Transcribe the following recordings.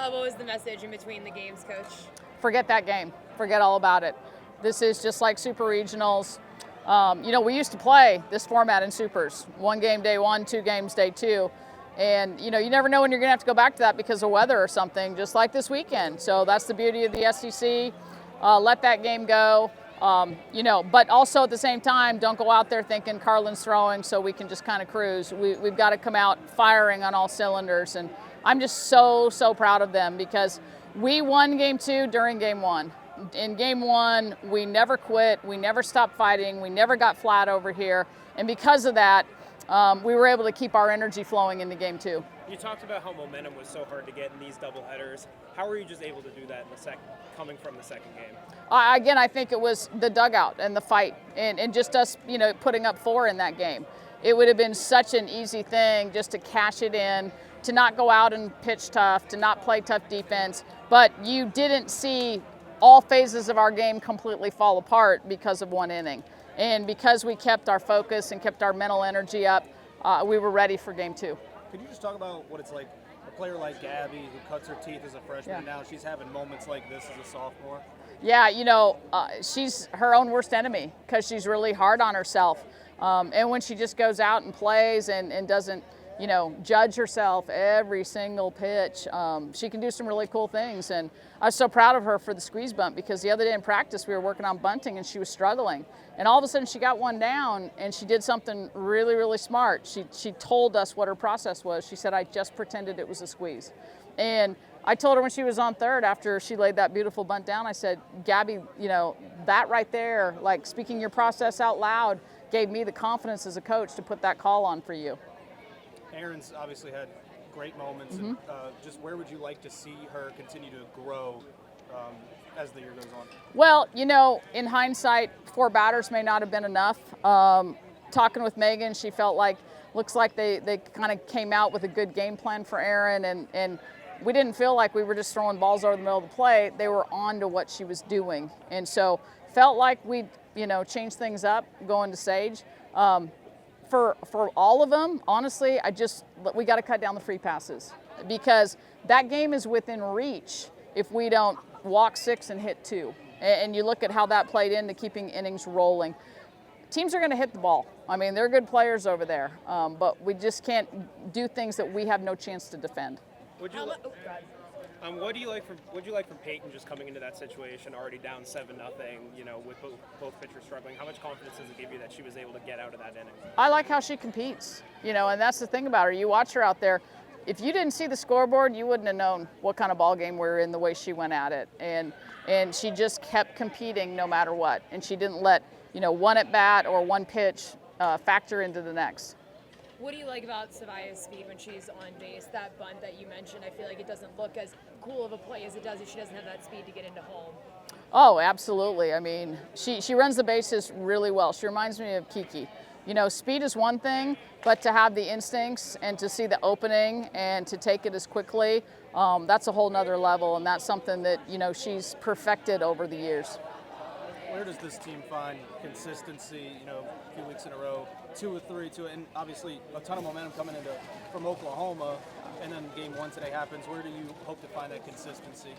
What was the message in between the games, Coach? Forget that game. Forget all about it. This is just like super regionals. We used to play this format in supers. 1 game day 1, 2 games day 2. And, you never know when you're going to have to go back to that because of weather or something, just like this weekend. So that's the beauty of the SEC. Let that game go. But also at the same time, don't go out there thinking Carlin's throwing so we can just kind of cruise. We've got to come out firing on all cylinders. And I'm just so proud of them because we won game 2 during game 1. In game 1, we never quit. We never stopped fighting. We never got flat over here. And because of that, we were able to keep our energy flowing into game 2. You talked about how momentum was so hard to get in these doubleheaders. How were you just able to do that in the coming from the second game? Again, I think it was the dugout and the fight and just us, putting up 4 in that game. It would have been such an easy thing just to cash it in, to not go out and pitch tough, to not play tough defense. But you didn't see all phases of our game completely fall apart because of 1 inning. And because we kept our focus and kept our mental energy up, we were ready for game 2. Could you just talk about what it's like, a player like Gabby who cuts her teeth as a freshman, and now she's having moments like this as a sophomore? Yeah, she's her own worst enemy because she's really hard on herself. And when she just goes out and plays and doesn't, judge herself every single pitch, she can do some really cool things. And I was so proud of her for the squeeze bunt because the other day in practice we were working on bunting and she was struggling. And all of a sudden she got 1 down and she did something really smart. She told us what her process was. She said, I just pretended it was a squeeze. And I told her when she was on third after she laid that beautiful bunt down, I said, Gabby, that right there, like speaking your process out loud, gave me the confidence as a coach to put that call on for you. Erin's obviously had great moments. Mm-hmm. And, just where would you like to see her continue to grow as the year goes on? Well, in hindsight, 4 batters may not have been enough. Talking with Megan, she felt like, looks like they kind of came out with a good game plan for Erin, and we didn't feel like we were just throwing balls over the middle of the plate. They were on to what she was doing. And so felt like we, changed things up going to Sage. For all of them, honestly, we got to cut down the free passes because that game is within reach if we don't walk 6 and hit 2. And you look at how that played into keeping innings rolling. Teams are going to hit the ball. I mean, they're good players over there, but we just can't do things that we have no chance to defend. What do you like from Peyton just coming into that situation, already down 7-0, with both pitchers struggling? How much confidence does it give you that she was able to get out of that inning? I like how she competes, and that's the thing about her. You watch her out there. If you didn't see the scoreboard, you wouldn't have known what kind of ball game we were in the way she went at it. And she just kept competing no matter what. And she didn't let, 1 at bat or 1 pitch factor into the next. What do you like about Savaya's speed when she's on base? That bunt that you mentioned, I feel like it doesn't look as cool of a play as it does if she doesn't have that speed to get into home. Oh, absolutely. I mean, she runs the bases really well. She reminds me of Kiki. Speed is one thing, but to have the instincts and to see the opening and to take it as quickly, that's a whole nother level, and that's something that, she's perfected over the years. Where does this team find consistency, a few weeks in a row, 2 or 3, and obviously a ton of momentum coming from Oklahoma, and then game 1 today happens. Where do you hope to find that consistency?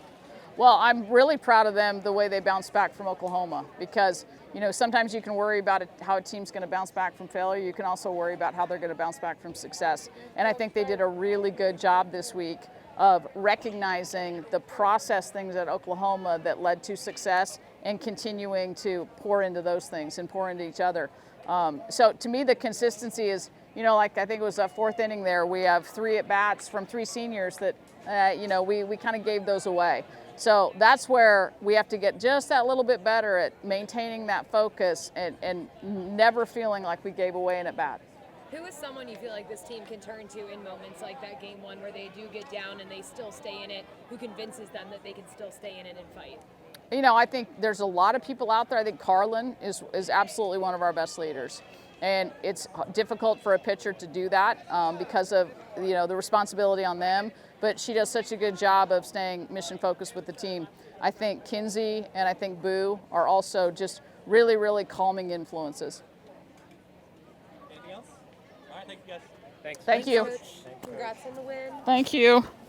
Well, I'm really proud of them the way they bounced back from Oklahoma because, sometimes you can worry about how a team's going to bounce back from failure. You can also worry about how they're going to bounce back from success. And I think they did a really good job this week of recognizing the process things at Oklahoma that led to success and continuing to pour into those things and pour into each other. So to me, the consistency is, like I think it was a 4th inning there, we have 3 at-bats from 3 seniors that, we kind of gave those away. So that's where we have to get just that little bit better at maintaining that focus and never feeling like we gave away an at-bat. Who is someone you feel like this team can turn to in moments like that game 1 where they do get down and they still stay in it, who convinces them that they can still stay in it and fight? I think there's a lot of people out there. I think Carlin is absolutely one of our best leaders. And it's difficult for a pitcher to do that because of, the responsibility on them. But she does such a good job of staying mission focused with the team. I think Kinsey and I think Boo are also just really calming influences. Anything else? All right, thank you guys. Thanks. Thank you. Coach. Congrats on the win. Thank you.